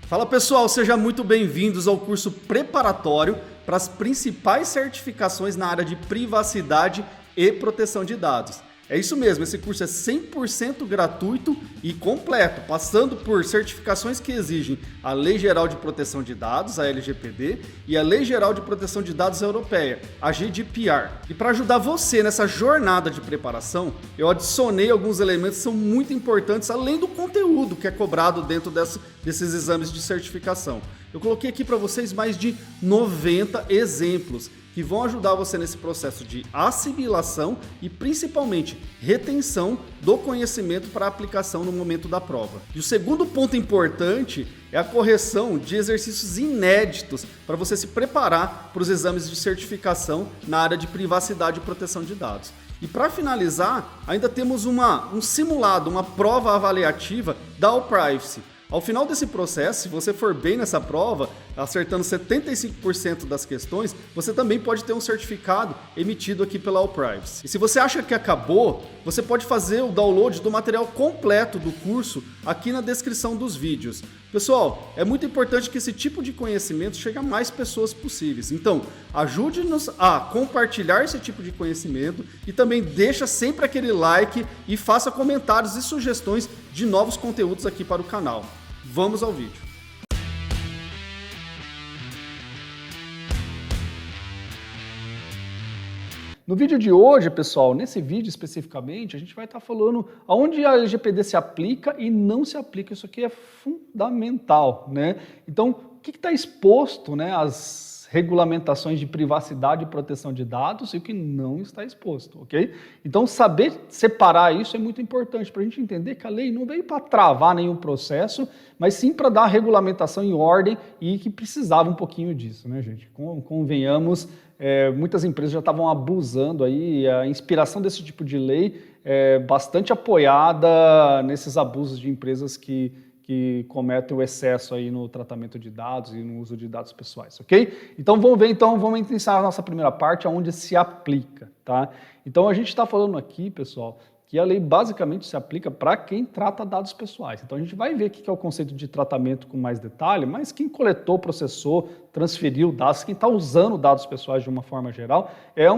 Fala pessoal, sejam muito bem-vindos ao curso preparatório para as principais certificações na área de privacidade e proteção de dados. É isso mesmo, esse curso é 100% gratuito e completo, passando por certificações que exigem a Lei Geral de Proteção de Dados, a LGPD, e a Lei Geral de Proteção de Dados Europeia, a GDPR. E para ajudar você nessa jornada de preparação, eu adicionei alguns elementos que são muito importantes, além do conteúdo que é cobrado dentro desses exames de certificação. Eu coloquei aqui para vocês mais de 90 exemplos que vão ajudar você nesse processo de assimilação e principalmente retenção do conhecimento para aplicação no momento da prova. E o segundo ponto importante é a correção de exercícios inéditos para você se preparar para os exames de certificação na área de privacidade e proteção de dados. E para finalizar, ainda temos um simulado, uma prova avaliativa da All Privacy. Ao final desse processo, se você for bem nessa prova, acertando 75% das questões, você também pode ter um certificado emitido aqui pela All Privacy. E se você acha que acabou, você pode fazer o download do material completo do curso aqui na descrição dos vídeos. Pessoal, é muito importante que esse tipo de conhecimento chegue a mais pessoas possíveis. Então, ajude-nos a compartilhar esse tipo de conhecimento e também deixa sempre aquele like e faça comentários e sugestões de novos conteúdos aqui para o canal. Vamos ao vídeo. No vídeo de hoje, pessoal, nesse vídeo especificamente, a gente vai estar falando aonde a LGPD se aplica e não se aplica. Isso aqui é fundamental, né? Então, o que está exposto, né, as regulamentações de privacidade e proteção de dados e o que não está exposto, ok? Então, saber separar isso é muito importante para a gente entender que a lei não veio para travar nenhum processo, mas sim para dar a regulamentação em ordem e que precisava um pouquinho disso, né, gente? Convenhamos, muitas empresas já estavam abusando aí, a inspiração desse tipo de lei é bastante apoiada nesses abusos de empresas que cometem o excesso aí no tratamento de dados e no uso de dados pessoais, ok? Então vamos iniciar a nossa primeira parte, onde se aplica, tá? Então a gente está falando aqui, pessoal, que a lei basicamente se aplica para quem trata dados pessoais. Então a gente vai ver o que é o conceito de tratamento com mais detalhe, mas quem coletou, processou, transferiu dados, quem está usando dados pessoais de uma forma geral, é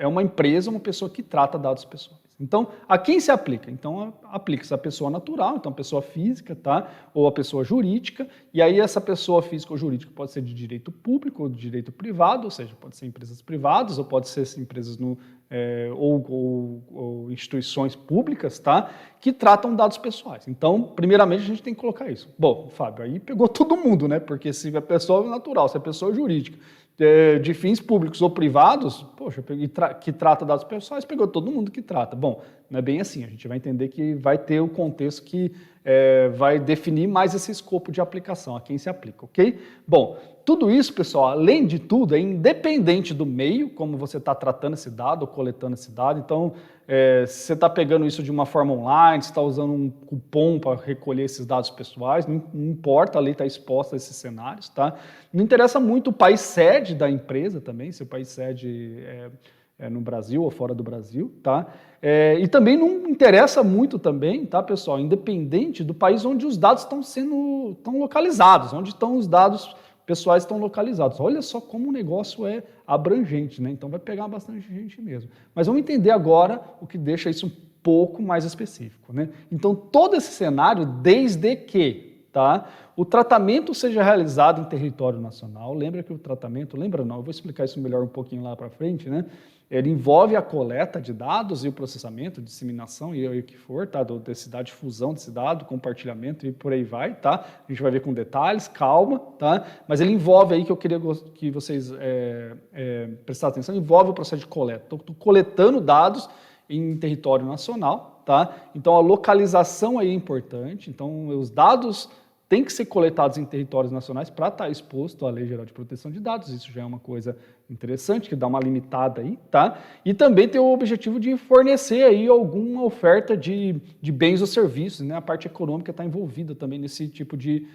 uma empresa, uma pessoa que trata dados pessoais. Então, a quem se aplica? Então, aplica-se a pessoa natural, então a pessoa física, tá? Ou a pessoa jurídica, e aí essa pessoa física ou jurídica pode ser de direito público ou de direito privado, ou seja, pode ser empresas privadas ou pode ser empresas ou instituições públicas, tá? Que tratam dados pessoais. Então, primeiramente, a gente tem que colocar isso. Bom, Fábio, aí pegou todo mundo, né? Porque se a pessoa natural, se a pessoa jurídica, de fins públicos ou privados, poxa, que trata dados pessoais, pegou todo mundo que trata. Bom, não é bem assim, a gente vai entender que vai ter o contexto que vai definir mais esse escopo de aplicação, a quem se aplica, ok? Bom, tudo isso, pessoal, além de tudo, é independente do meio, como você está tratando esse dado ou coletando esse dado. Então, se você está pegando isso de uma forma online, se está usando um cupom para recolher esses dados pessoais, não importa, a lei está exposta a esses cenários, tá? Não interessa muito o país sede da empresa também, se o país sede é no Brasil ou fora do Brasil, tá? E também não interessa muito também, tá, pessoal, independente do país onde os dados estão localizados, onde estão os dados pessoais estão localizados. Olha só como o negócio é abrangente, né? Então vai pegar bastante gente mesmo. Mas vamos entender agora o que deixa isso um pouco mais específico, né? Então todo esse cenário, desde que, tá, o tratamento seja realizado em território nacional. Lembra que o tratamento, lembra não, eu vou explicar isso melhor um pouquinho lá para frente, né? Ele envolve a coleta de dados e o processamento, disseminação e o que for, tá? Desse dado, difusão desse dado, compartilhamento e por aí vai, tá? A gente vai ver com detalhes, calma, tá? Mas ele envolve aí, que eu queria que vocês prestassem atenção, envolve o processo de coleta. Estou coletando dados em território nacional, tá? Então a localização aí é importante, então os dados têm que ser coletados em territórios nacionais para estar exposto à Lei Geral de Proteção de Dados. Isso já é uma coisa Interessante, que dá uma limitada aí, tá? E também tem o objetivo de fornecer aí alguma oferta de bens ou serviços, né? A parte econômica está envolvida também nesse tipo de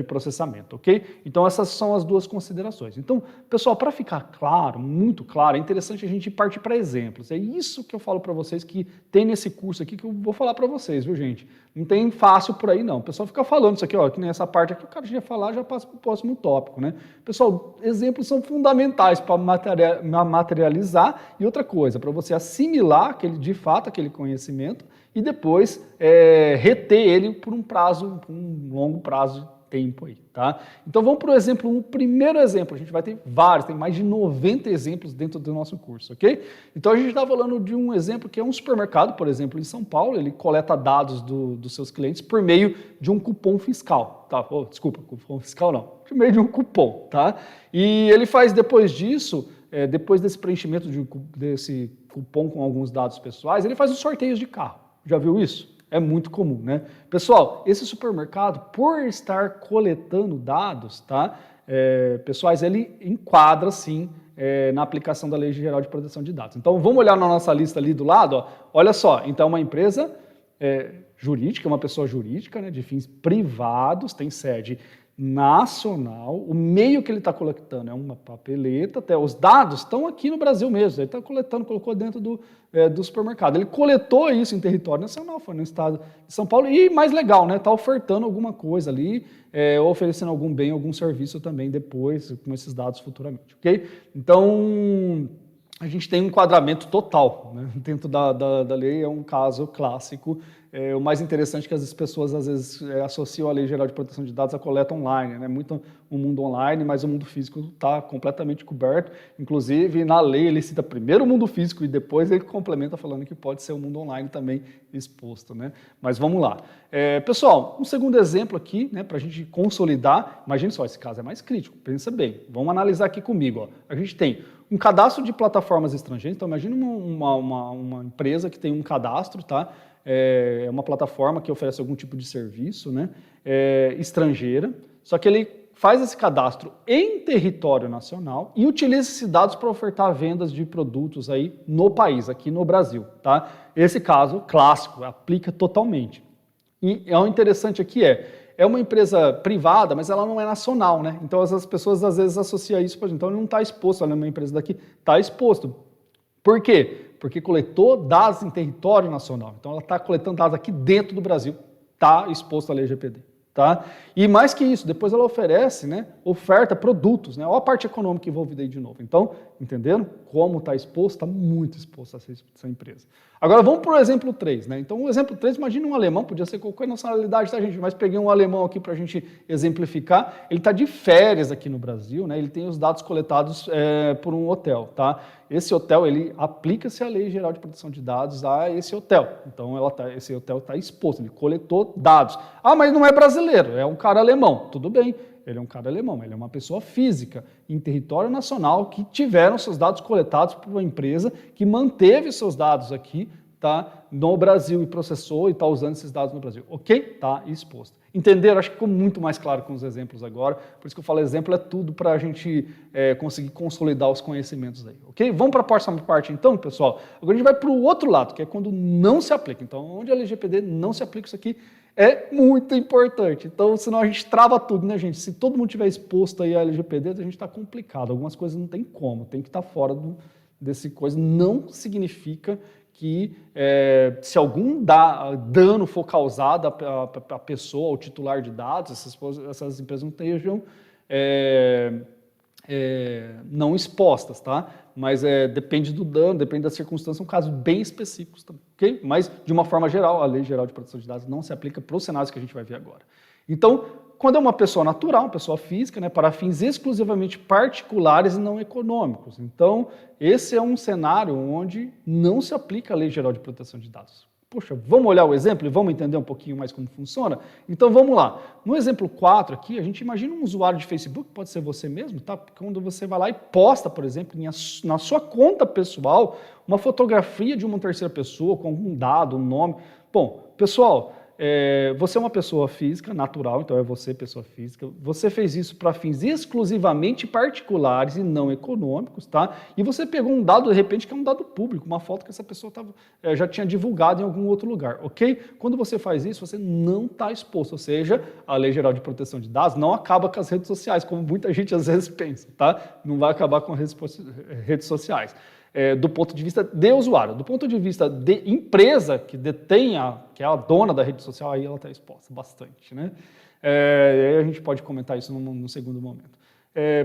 processamento, ok? Então essas são as duas considerações. Então, pessoal, para ficar claro, muito claro, é interessante a gente partir para exemplos. É isso que eu falo para vocês que tem nesse curso aqui que eu vou falar para vocês, viu, gente? Não tem fácil por aí, não. O pessoal fica falando isso aqui, ó, que nessa parte aqui o cara já falar, já passa para o próximo tópico, né? Pessoal, exemplos são fundamentais para materializar e outra coisa, para você assimilar de fato aquele conhecimento e depois reter ele por um longo prazo de tempo aí, tá? Então vamos para o exemplo 1, primeiro exemplo, a gente vai ter vários, tem mais de 90 exemplos dentro do nosso curso, ok? Então a gente está falando de um exemplo que é um supermercado, por exemplo, em São Paulo, ele coleta dados dos seus clientes por meio de um cupom fiscal, tá? Oh, desculpa, cupom fiscal não, por meio de um cupom, tá? E ele faz depois disso, depois desse preenchimento desse cupom com alguns dados pessoais, ele faz os sorteios de carro. Já viu isso? É muito comum, né? Pessoal, esse supermercado, por estar coletando dados, tá? Pessoais, ele enquadra, sim, na aplicação da Lei Geral de Proteção de Dados. Então, vamos olhar na nossa lista ali do lado, ó. Olha só, então uma empresa jurídica, uma pessoa jurídica, né, de fins privados, tem sede nacional, o meio que ele está coletando é uma papeleta, até os dados estão aqui no Brasil mesmo, ele está coletando, colocou dentro do supermercado. Ele coletou isso em território nacional, foi no estado de São Paulo, e mais legal, né? Está ofertando alguma coisa ali, oferecendo algum bem, algum serviço também depois, com esses dados futuramente, ok? Então, a gente tem um enquadramento total, né? Dentro da lei, é um caso clássico. O mais interessante é que as pessoas às vezes associam a Lei Geral de Proteção de Dados à coleta online, né? Muito um mundo online, mas o mundo físico está completamente coberto. Inclusive, na lei ele cita primeiro o mundo físico e depois ele complementa falando que pode ser o mundo online também exposto, né? Mas vamos lá. Pessoal, um segundo exemplo aqui, né, para a gente consolidar. Imagine só, esse caso é mais crítico, pensa bem. Vamos analisar aqui comigo. Ó. A gente tem um cadastro de plataformas estrangeiras. Então, imagine uma empresa que tem um cadastro, tá? É uma plataforma que oferece algum tipo de serviço, né, estrangeira, só que ele faz esse cadastro em território nacional e utiliza esses dados para ofertar vendas de produtos aí no país, aqui no Brasil, tá? Esse caso clássico, aplica totalmente. E o interessante aqui é uma empresa privada, mas ela não é nacional, né? Então as pessoas às vezes associam isso, por exemplo, então ele não está exposto, olha, uma empresa daqui está exposto. Por quê? Porque coletou dados em território nacional. Então, ela está coletando dados aqui dentro do Brasil, está exposto à Lei LGPD. Tá? E mais que isso, depois ela oferece, né, oferta produtos, né? Olha a parte econômica envolvida aí de novo. Então, entenderam como está exposto? Está muito exposto essa empresa. Agora vamos para o exemplo 3. Né? Então, o exemplo 3, imagina um alemão, podia ser qualquer nacionalidade, tá, gente? Mas peguei um alemão aqui para a gente exemplificar. Ele está de férias aqui no Brasil, né? Ele tem os dados coletados por um hotel. Tá? Esse hotel, ele aplica-se a Lei Geral de Proteção de Dados a esse hotel. Então, esse hotel está exposto, ele coletou dados. Ah, mas não é brasileiro, é um cara alemão. Tudo bem, ele é um cara alemão, ele é uma pessoa física em território nacional que tiveram seus dados coletados por uma empresa que manteve seus dados aqui, tá, no Brasil e processou e está usando esses dados no Brasil. Ok? Está exposto. Entenderam? Acho que ficou muito mais claro com os exemplos agora. Por isso que eu falo, exemplo é tudo para a gente conseguir consolidar os conhecimentos aí. Ok? Vamos para a próxima parte então, pessoal? Agora a gente vai para o outro lado, que é quando não se aplica. Então, onde a LGPD não se aplica, isso aqui é muito importante. Então, senão a gente trava tudo, né, gente? Se todo mundo tiver exposto aí à LGPD, a gente está complicado. Algumas coisas não tem como, tem que estar fora desse coisa. Não significa que se algum dano for causado à pessoa, ao titular de dados, essas empresas não estejam não expostas, tá? Mas depende do dano, depende da circunstância, são casos bem específicos também, ok? Mas, de uma forma geral, a Lei Geral de Proteção de Dados não se aplica para os cenários que a gente vai ver agora. Então, quando é uma pessoa natural, uma pessoa física, né, para fins exclusivamente particulares e não econômicos. Então, esse é um cenário onde não se aplica a Lei Geral de Proteção de Dados. Poxa, vamos olhar o exemplo e vamos entender um pouquinho mais como funciona? Então, vamos lá. No exemplo 4 aqui, a gente imagina um usuário de Facebook, pode ser você mesmo, tá? Quando você vai lá e posta, por exemplo, na sua conta pessoal, uma fotografia de uma terceira pessoa com algum dado, um nome. Bom, pessoal, você é uma pessoa física, natural, então é você, pessoa física. Você fez isso para fins exclusivamente particulares e não econômicos, tá? E você pegou um dado, de repente, que é um dado público, uma foto que essa pessoa já tinha divulgado em algum outro lugar, ok? Quando você faz isso, você não está exposto, ou seja, a Lei Geral de Proteção de Dados não acaba com as redes sociais, como muita gente às vezes pensa, tá? Não vai acabar com as redes sociais. Do ponto de vista de usuário. Do ponto de vista de empresa que detém, que é a dona da rede social, aí ela está exposta bastante, né? Aí a gente pode comentar isso no segundo momento.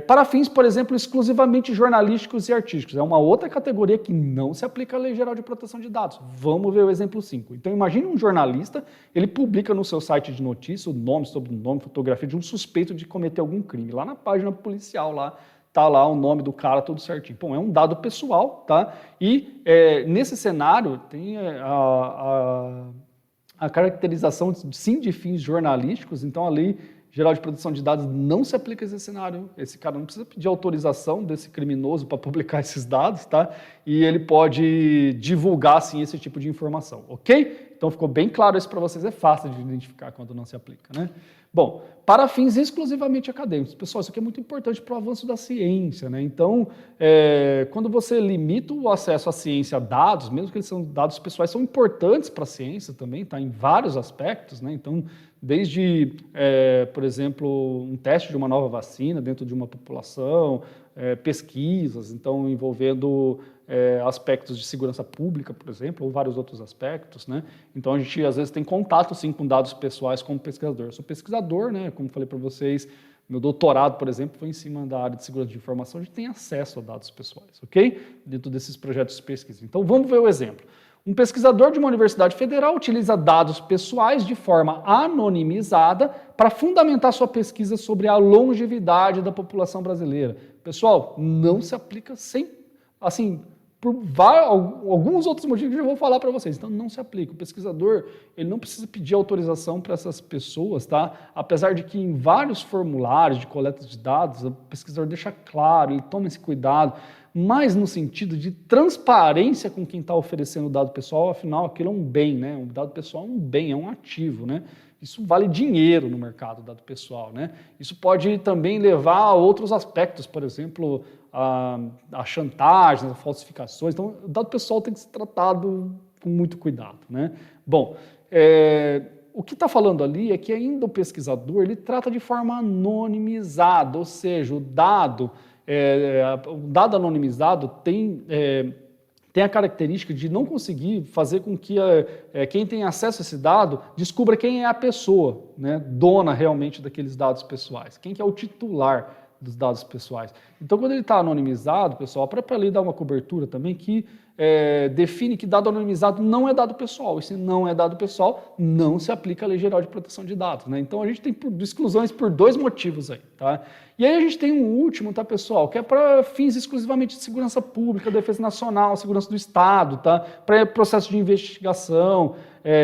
Para fins, por exemplo, exclusivamente jornalísticos e artísticos. É uma outra categoria que não se aplica à Lei Geral de Proteção de Dados. Vamos ver o exemplo 5. Então, imagine um jornalista, ele publica no seu site de notícia o nome, sobrenome, fotografia de um suspeito de cometer algum crime. Lá na página policial, lá tá lá o nome do cara, tudo certinho. Bom, é um dado pessoal, tá? E nesse cenário tem a caracterização, sim, de fins jornalísticos, então a Lei Geral de Proteção de Dados não se aplica a esse cenário. Esse cara não precisa pedir autorização desse criminoso para publicar esses dados, tá? E ele pode divulgar, sim, esse tipo de informação, ok? Então ficou bem claro isso para vocês, é fácil de identificar quando não se aplica, né? Bom, para fins exclusivamente acadêmicos. Pessoal, isso aqui é muito importante para o avanço da ciência, né? Então, quando você limita o acesso à ciência a dados, mesmo que eles são dados pessoais, são importantes para a ciência também, tá? Em vários aspectos, né? Então, desde, por exemplo, um teste de uma nova vacina dentro de uma população, pesquisas, então envolvendo aspectos de segurança pública, por exemplo, ou vários outros aspectos, né? Então a gente às vezes tem contato sim com dados pessoais como pesquisador. Eu sou pesquisador, né? Como falei para vocês, meu doutorado, por exemplo, foi em cima da área de segurança de informação. A gente tem acesso a dados pessoais, ok? Dentro desses projetos de pesquisa. Então vamos ver o exemplo. Um pesquisador de uma universidade federal utiliza dados pessoais de forma anonimizada para fundamentar sua pesquisa sobre a longevidade da população brasileira. Pessoal, não se aplica por alguns outros motivos que eu vou falar para vocês. Então, não se aplica. O pesquisador, ele não precisa pedir autorização para essas pessoas, tá? Apesar de que em vários formulários de coleta de dados, o pesquisador deixa claro, ele toma esse cuidado, mas no sentido de transparência com quem está oferecendo o dado pessoal, afinal, aquilo é um bem, né? O dado pessoal é um bem, é um ativo, né? Isso vale dinheiro no mercado, dado pessoal, né? Isso pode também levar a outros aspectos, por exemplo, a chantagem, as falsificações. Então, o dado pessoal tem que ser tratado com muito cuidado, né? Bom, o que está falando ali é que ainda o pesquisador, ele trata de forma anonimizada, ou seja, o dado anonimizado tem a característica de não conseguir fazer com que quem tem acesso a esse dado descubra quem é a pessoa, né, dona realmente daqueles dados pessoais, quem que é o titular dos dados pessoais. Então, quando ele está anonimizado, pessoal, a própria lei dá uma cobertura também que define que dado anonimizado não é dado pessoal, e se não é dado pessoal, não se aplica a Lei Geral de Proteção de Dados, né? Então, a gente tem exclusões por dois motivos aí, tá? E aí a gente tem um último, tá, pessoal, que é para fins exclusivamente de segurança pública, defesa nacional, segurança do Estado, tá? Para processo de investigação,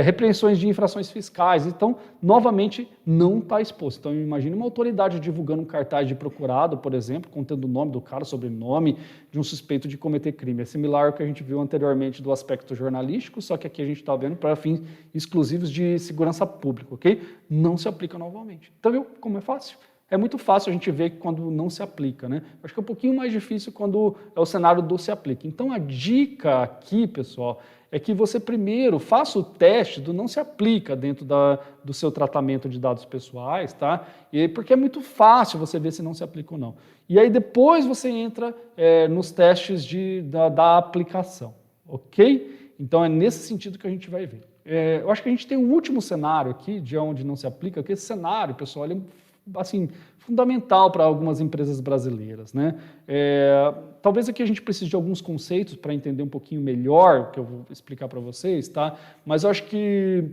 repreensões de infrações fiscais. Então, novamente, não está exposto. Então, imagine uma autoridade divulgando um cartaz de procurado, por exemplo, contendo o nome do cara, sobrenome de um suspeito de cometer crime. É similar ao que a gente viu anteriormente do aspecto jornalístico, só que aqui a gente está vendo para fins exclusivos de segurança pública, ok? Não se aplica novamente. Então, viu como é fácil? É muito fácil a gente ver quando não se aplica, né? Acho que é um pouquinho mais difícil quando é o cenário do se aplica. Então, a dica aqui, pessoal, é que você primeiro faça o teste do não se aplica dentro do seu tratamento de dados pessoais, tá? Porque é muito fácil você ver se não se aplica ou não. E aí depois você entra nos testes da aplicação, ok? Então, é nesse sentido que a gente vai ver. Eu acho que a gente tem um último cenário aqui de onde não se aplica, que esse cenário, pessoal, ele é assim, fundamental para algumas empresas brasileiras, né? Talvez aqui a gente precise de alguns conceitos para entender um pouquinho melhor, que eu vou explicar para vocês, tá? Mas eu acho que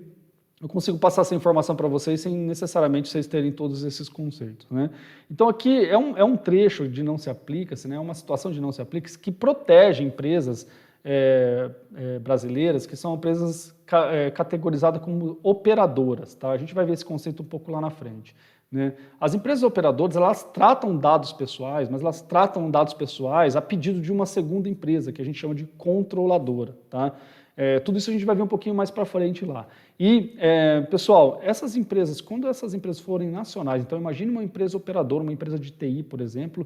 eu consigo passar essa informação para vocês sem necessariamente vocês terem todos esses conceitos, né? Então aqui é um trecho de não se aplica-se, né? Uma situação de não se aplica-se que protege empresas brasileiras, que são empresas categorizadas como operadoras, tá? A gente vai ver esse conceito um pouco lá na frente, né? As empresas operadoras, elas tratam dados pessoais, mas elas tratam dados pessoais a pedido de uma segunda empresa, que a gente chama de controladora, tá? Tudo isso a gente vai ver um pouquinho mais para frente lá. E, pessoal, essas empresas, quando essas empresas forem nacionais, então imagine uma empresa operadora, uma empresa de TI, por exemplo,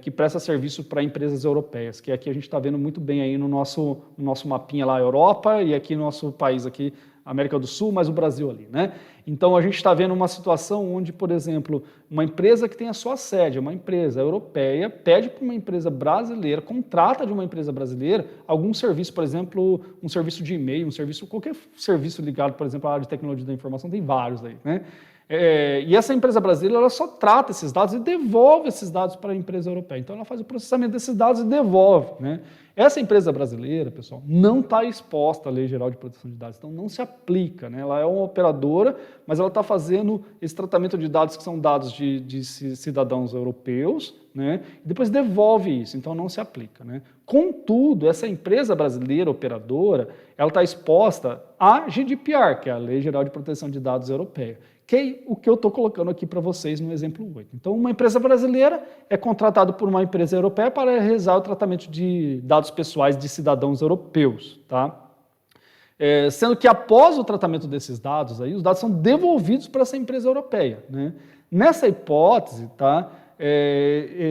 que presta serviço para empresas europeias, que aqui a gente está vendo muito bem aí no nosso mapinha lá, Europa, e aqui no nosso país, aqui, América do Sul, mas o Brasil ali, né? Então a gente está vendo uma situação onde, por exemplo, uma empresa que tem a sua sede, uma empresa europeia, pede para uma empresa brasileira, contrata de uma empresa brasileira algum serviço, por exemplo, um serviço de e-mail, qualquer serviço ligado, por exemplo, à área de tecnologia da informação, tem vários aí, né? E essa empresa brasileira, ela só trata esses dados e devolve esses dados para a empresa europeia. Então ela faz o processamento desses dados e devolve, né? Essa empresa brasileira, pessoal, não está exposta à Lei Geral de Proteção de Dados, então não se aplica, né? Ela é uma operadora, mas ela está fazendo esse tratamento de dados que são dados de cidadãos europeus, né? E depois devolve isso, então não se aplica, né? Contudo, essa empresa brasileira operadora, ela está exposta à GDPR, que é a Lei Geral de Proteção de Dados Europeia, que é o que eu estou colocando aqui para vocês no exemplo 8. Então, uma empresa brasileira é contratada por uma empresa europeia para realizar o tratamento de dados pessoais de cidadãos europeus, tá? Sendo que após o tratamento desses dados, aí, os dados são devolvidos para essa empresa europeia, né? Nessa hipótese, tá?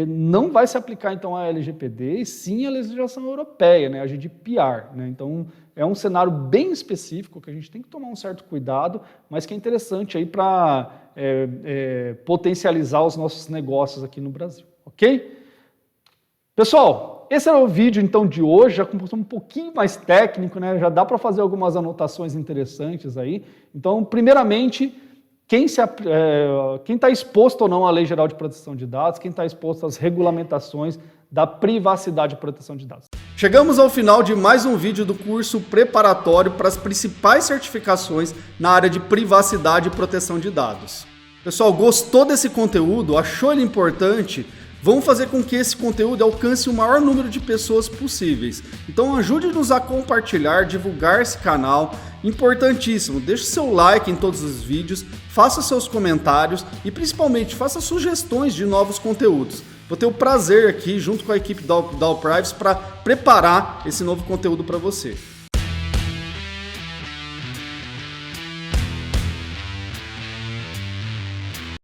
Não vai se aplicar então a LGPD e sim a legislação europeia, né? A GDPR, né? Então, é um cenário bem específico que a gente tem que tomar um certo cuidado, mas que é interessante aí para potencializar os nossos negócios aqui no Brasil, ok? Pessoal, esse era o vídeo então de hoje, já com um pouquinho mais técnico, né? Já dá para fazer algumas anotações interessantes aí. Então, primeiramente, quem está exposto ou não à Lei Geral de Proteção de Dados, quem está exposto às regulamentações da privacidade e proteção de dados. Chegamos ao final de mais um vídeo do curso preparatório para as principais certificações na área de privacidade e proteção de dados. Pessoal, gostou desse conteúdo? Achou ele importante? Vamos fazer com que esse conteúdo alcance o maior número de pessoas possíveis. Então ajude-nos a compartilhar, divulgar esse canal. Importantíssimo, deixe seu like em todos os vídeos, faça seus comentários e principalmente faça sugestões de novos conteúdos. Vou ter o prazer aqui, junto com a equipe da All Privacy, para preparar esse novo conteúdo para você.